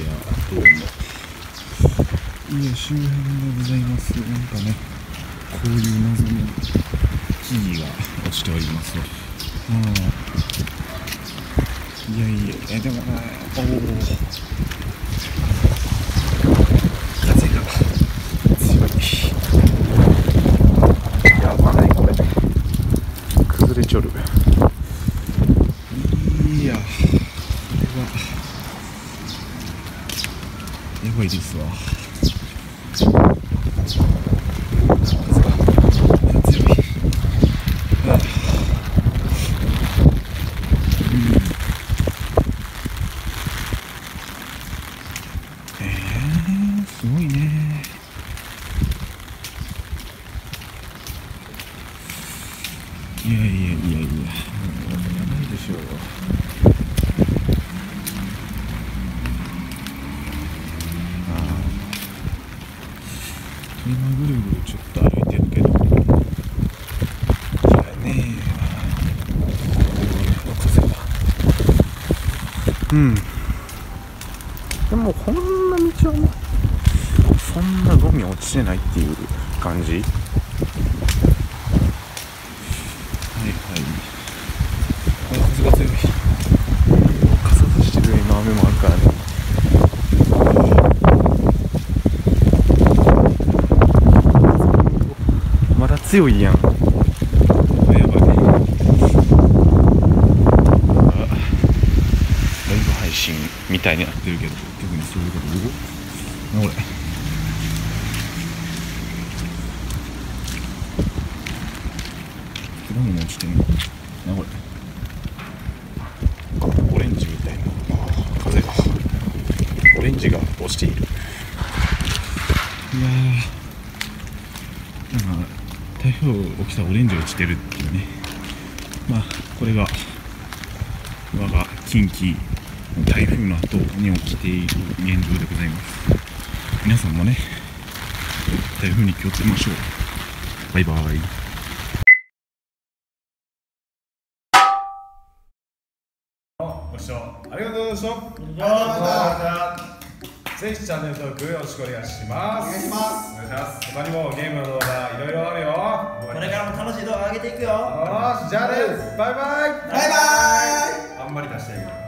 どうも家周辺でございます。なんかね、こういう謎の木々が落ちておりますよ。いやいや、でもね、風が強い。やばないこれ、崩れちょる。いや、これはやばいですわ。すごいね。いや、やばいでしょう。今ぐるぐるちょっと歩いてるけど、いやね風が。でもこんな道はね、そんなゴミ落ちてないっていう感じ。風が強い。傘差してる今雨もあるからね。まだ強いやん。やばい。ライブ配信みたいになってるけど、特にそういうことこれ果物落ちてんのな、これ。オレンジみたいな風が、オレンジが落ちている。いやー、なんか台風起きたらオレンジ落ちてるっていうね。これが我が近畿台風の後に起きている現状でございます。皆さんもね、台風に気をつけましょう。バイバイ。ご視聴ありがとうございました。ぜひチャンネル登録よろしくお願いします。他にもゲームの動画いろいろあるよ。これからも楽しい動画上げていくよ。よし、じゃあね、バイバイ。バイバイ。あんまり出していい。